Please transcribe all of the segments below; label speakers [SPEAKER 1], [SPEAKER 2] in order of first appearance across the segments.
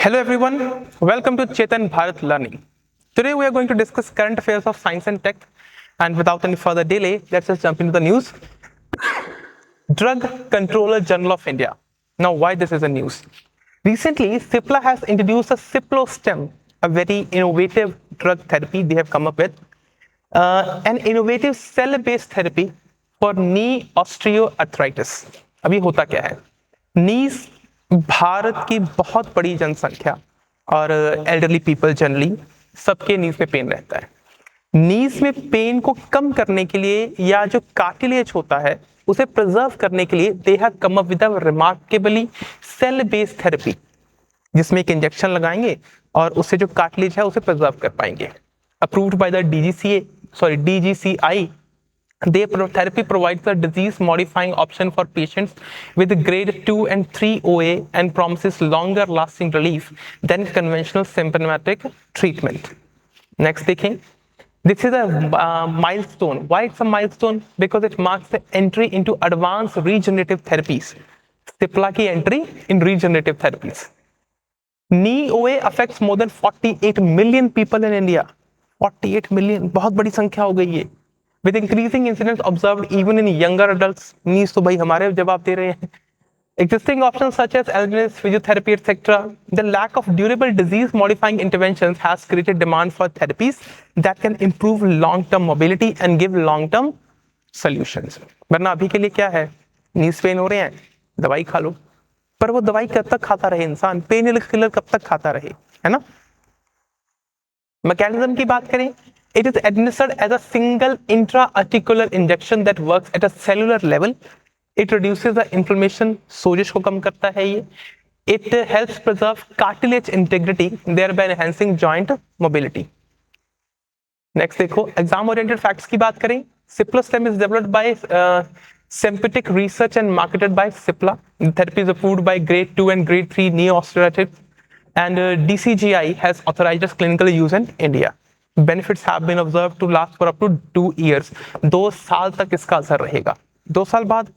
[SPEAKER 1] Hello everyone, welcome to Chetan Bharat Learning. Today we are going to discuss current affairs of science and tech, and without any further delay, let's just jump into the news. Drug Controller General of India. Now why this is a news? Recently, Cipla has introduced a Ciplostem, a very innovative drug therapy they have come up with, an innovative cell-based therapy for knee osteoarthritis. अभी होता क्या है? नीज भारत की बहुत बड़ी जनसंख्या और elderly people generally सबके नीज में पेन रहता है. नीज में पेन को कम करने के लिए या जो कार्टिलेज होता है उसे प्रिजर्व करने के लिए they have come up with a remarkably cell based therapy, जिसमें एक इंजेक्शन लगाएंगे और उससे जो कार्टिलेज है उसे प्रिजर्व कर पाएंगे. Approved by the DGCI. Therapy provides a disease-modifying option for patients with grade 2 and 3 OA and promises longer-lasting relief than conventional symptomatic treatment. Next, देखें. This is a milestone. Why it's a milestone? Because it marks the entry into advanced regenerative therapies. Cipla की entry in regenerative therapies. Knee OA affects more than 48 million people in India. 48 million, बहुत बड़ी संख्या हो गई है. With increasing incidence observed even in younger adults, knees तो भाई हमारे जवाब दे रहे हैं. Existing options such as illness, physiotherapy, etc. The lack of durable disease-modifying interventions has created demand for therapies that can improve long-term mobility and give long-term solutions. वरना अभी के लिए क्या है? Knees pain हो रहे हैं, दवाई खा लो. पर वो दवाई कब तक खाता रहे इंसान? पेन किलर कब तक खाता रहे, है ना? मैकेनिज्म की बात करें, it is administered as a single intra-articular injection that works at a cellular level. It reduces the inflammation, सोजिश को कम करता है ये. It helps preserve cartilage integrity, thereby enhancing joint mobility. Next देखो, exam-oriented facts की बात करें. Ciplostem is developed by Sempetic Research and marketed by Cipla. The therapy is approved by grade 2 and grade 3 knee osteoarthritis, and DCGI has authorized its clinical use in India. Benefits have been observed to last for up to 2 years. 2 साल तक इसका असर रहेगा. 2 साल बाद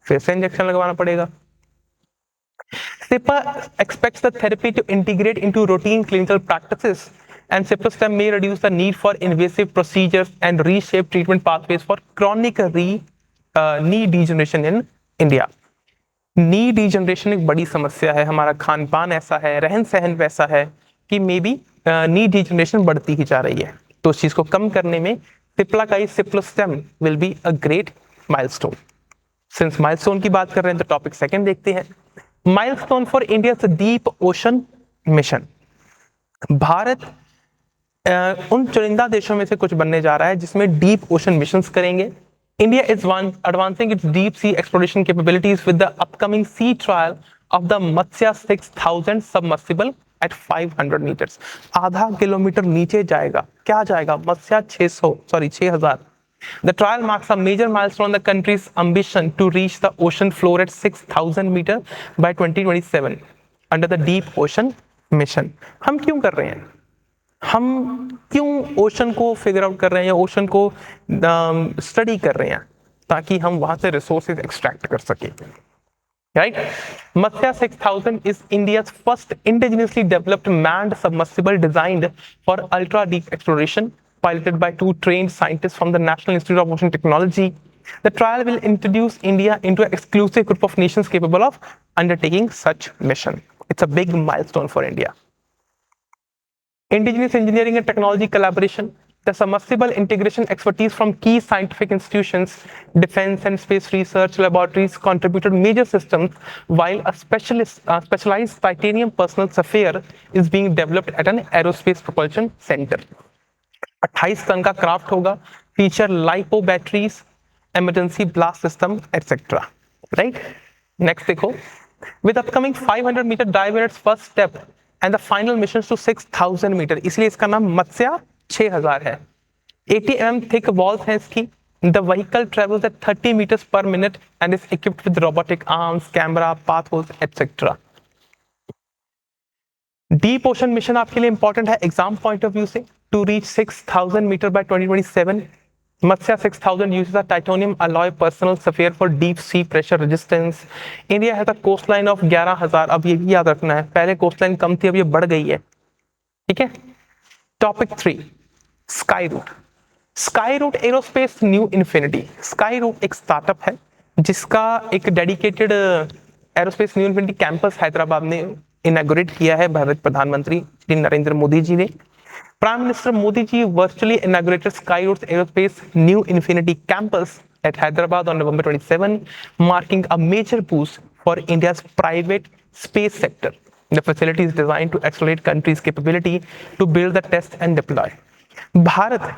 [SPEAKER 1] फिर से injection लगवाना पड़ेगा. Cipla expects the therapy to integrate into routine clinical practices, and Ciplostem may reduce the need for invasive procedures and reshape treatment pathways for chronic knee degeneration in India. Knee degeneration एक बड़ी समस्या है. हमारा खान पान ऐसा है, रहन सहन वैसा है कि मे बी नी डिजनरेशन बढ़ती ही जा रही है. तो उस चीज को कम करने में सिप्ला का Ciplostem will be a great milestone. Since milestone की बात कर रहे हैं तो टॉपिक सेकंड देखते हैं. Milestone for India deep ocean mission. Bharat उन चुनिंदा देशों में से कुछ बनने जा रहा है जिसमें डीप ओशन मिशंस करेंगे. India is advancing its deep sea exploration capabilities with the upcoming sea trial of the Matsya 6000 submersible at 500 meters. आधा किलोमीटर नीचे जाएगा. क्या जाएगा? Matsya 6000. The trial marks a major milestone in the country's ambition to reach the ocean floor at 6000 meters by 2027 under the Deep Ocean Mission. हम क्यों कर रहे हैं? हम क्यों ओशन को फिगर आउट कर रहे हैं या ओशन को स्टडी कर रहे हैं? ताकि हम वहां से रिसोर्सेज एक्सट्रैक्ट कर सकें. Right. Matsya 6000 is India's first indigenously developed manned submersible designed for ultra deep exploration, piloted by 2 trained scientists from the National Institute of Ocean Technology. The trial will introduce India into an exclusive group of nations capable of undertaking such mission. It's a big milestone for India. Indigenous engineering and technology collaboration. The submersible integration expertise from key scientific institutions, defense and space research laboratories contributed major systems, while a specialized titanium personal sphere is being developed at an aerospace propulsion center. 28 ton का craft होगा, feature lipo batteries, emergency blast system, etc. Right? Next देखो. With upcoming 500 meter dive in its first step and the final missions to 6000 meter, इसलिए इसका नाम मत्स्या 6000 है. 80 mm thick walls है इसकी. The vehicle travels at 30 meters per minute and is equipped with robotic arms, camera, path holes, etc. Deep ocean mission आपके लिए important है exam point of view से. To reach 6000 metre by 2027. Matsya 6000 uses a titanium alloy personal sphere for deep sea pressure resistance. India has a coastline of 11,000. अब ये भी याद रखना है, पहले कोस्टलाइन कम थी, अब ये बढ़ गई है, ठीक है। Topic 3, Skyroot. Skyroot Aerospace new infinity. Skyroot एक स्टार्टअप है जिसका एक dedicated aerospace new infinity campus Hyderabad में इनॉग्रेट किया है भारत प्रधानमंत्री श्री नरेंद्र मोदी जी ने। Prime Minister Modi ji virtually inaugurated Skyroot's Aerospace New Infinity Campus at Hyderabad on November 27, marking a major boost for India's private space sector. The facility is designed to accelerate country's capability to build, the test and deploy. Bharat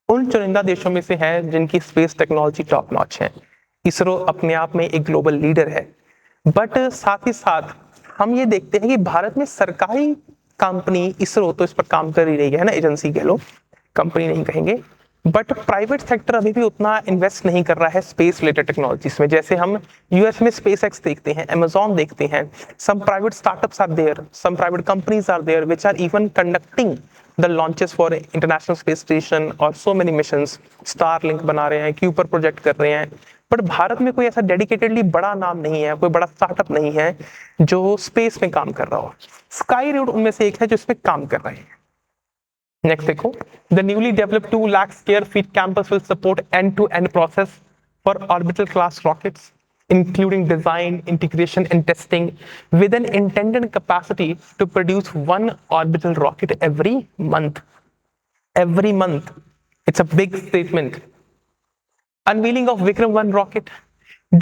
[SPEAKER 1] उन चुनिंदा देशों में से है जिनकी space technology top notch है। इसरो अपने आप में एक ग्लोबल लीडर है, बट साथ ही साथ हम ये देखते हैं कि भारत में सरकारी कंपनी इसरो तो इस पर काम कर ही रही है ना, एजेंसी कह लो, कंपनी नहीं कहेंगे, बट प्राइवेट सेक्टर अभी भी उतना इन्वेस्ट नहीं कर रहा है स्पेस रिलेटेड टेक्नोलॉजीज में। जैसे हम यूएस में स्पेस एक्स देखते हैं, अमेजॉन देखते हैं, some private startups are there, some private companies are there which are even conducting the launches for international space station और सो मेनी मिशंस। स्टारलिंक बना रहे हैं, क्यूपर प्रोजेक्ट कर रहे हैं, बट भारत में कोई ऐसा डेडिकेटेडली बड़ा नाम नहीं है, कोई बड़ा स्टार्टअप नहीं है जो स्पेस में काम कर रहा हो। स्काई रूट उनमें से एक है जो इसमें काम कर रहे हैं। नेक्स्ट देखो, the newly developed 2 lakh square feet campus will support end to end process for orbital class rockets including design, integration and testing with an intended capacity to produce 1 orbital rocket every month. Every month. It's a big statement. Unveiling of Vikram 1 rocket.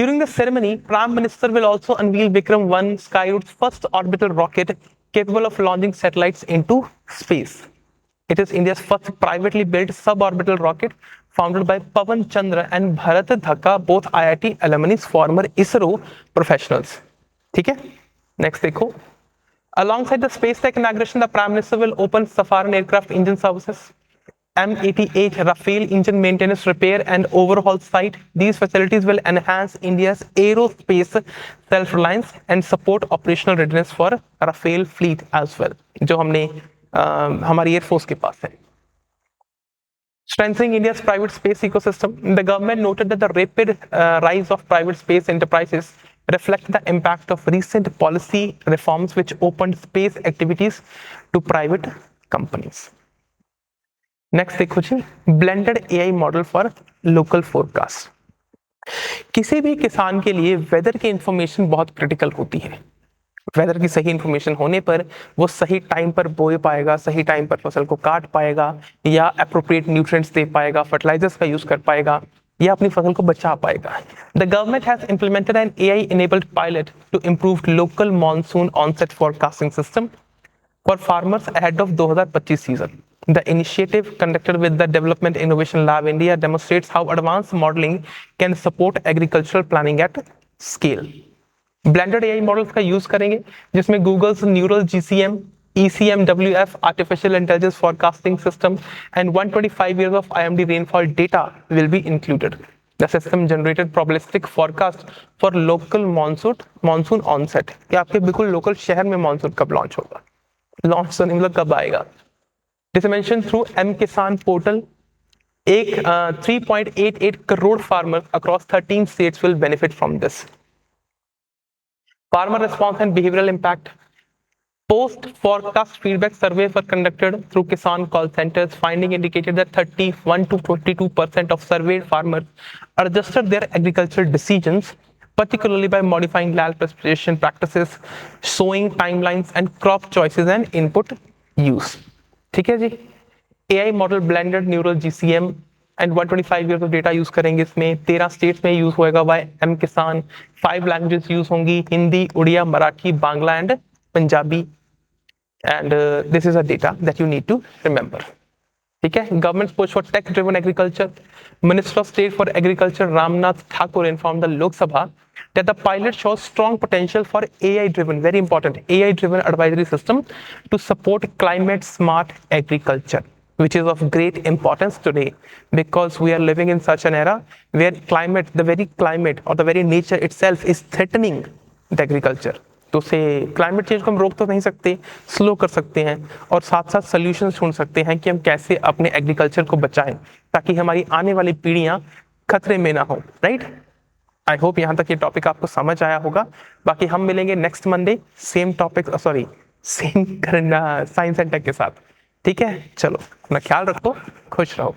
[SPEAKER 1] During the ceremony, Prime Minister will also unveil Vikram 1, Skyroot's first orbital rocket capable of launching satellites into space. It is India's first privately built suborbital rocket founded by Pavan Chandra and Bharat Dhaka, both IIT alumni, former ISRO professionals. ठीक है, next देखो, alongside the space tech inauguration, the Prime Minister will open Safaran aircraft engine services, M88 Rafale engine maintenance, repair and overhaul site. These facilities will enhance India's aerospace self-reliance and support operational readiness for Rafale fleet as well, जो हमने हमारी air force के पास है। Strengthening India's private space ecosystem. The government noted that the rapid rise of private space enterprises reflect the impact of recent policy reforms which opened space activities to private companies. Next देखो जी, blended AI model for local forecast. किसी भी किसान के लिए weather की information बहुत critical होती है। वेदर की सही इंफॉर्मेशन होने पर वो सही टाइम पर बोए पाएगा, सही टाइम पर फसल को काट पाएगा, या एप्रोप्रिएट न्यूट्रिएंट्स दे पाएगा, फर्टिलाइजर्स का यूज कर पाएगा, या अपनी फसल को बचा पाएगा। The government has implemented an AI enabled pilot to improve local monsoon onset forecasting system for farmers ahead of 2025 season. The initiative, conducted with the Development Innovation Lab India, demonstrates how advanced modeling can support agricultural planning at scale. Blended AI models का use करेंगे जिसमें Google's neural GCM, ECMWF artificial intelligence forecasting system and 125 years of IMD rainfall data will be included. The system generated probabilistic forecast for local monsoon onset, कि आपके बिल्कुल local शहर में monsoon कब launch होगा, लॉन्च तो नहीं मतलब कब आएगा। Dissemination through M-Kisan portal. 3.88 crore farmers across 13 states will benefit from this. Farmer response and behavioral impact. Post-forecast feedback surveys were conducted through Kisan call centers. Finding indicated that 31 to 22% of surveyed farmers adjusted their agricultural decisions, particularly by modifying land precipitation practices, sowing timelines, and crop choices and input use. ठीक है जी, AI model blended neural GCM and 125 years of data use करेंगे इसमें। 13 states में use होएगा bye M किसान। 5 languages use होंगी, Hindi, Oriya, Marathi, Bangla and Punjabi. And this is a data that you need to remember. ठीक है, government push for tech driven agriculture. Minister of state for agriculture Ramnath Thakur inform the Lok Sabha that the pilot shows strong potential for AI-driven, very important, AI-driven advisory system to support climate-smart agriculture, which is of great importance today because we are living in such an era where climate, the very climate or the very nature itself is threatening the agriculture. तो उसे climate change को हम रोक तो नहीं सकते, slow कर सकते हैं, और साथ साथ सोल्यूशन ढूंढ सकते हैं कि हम कैसे अपने एग्रीकल्चर को बचाएं ताकि हमारी आने वाली पीढ़ियां खतरे में ना हो, राइट। आई होप यहाँ तक ये टॉपिक आपको समझ आया होगा। बाकी हम मिलेंगे next Monday same topic, sorry same करना साइंस एंड टेक के साथ, ठीक है। चलो अपना ख्याल रखो, खुश रहो।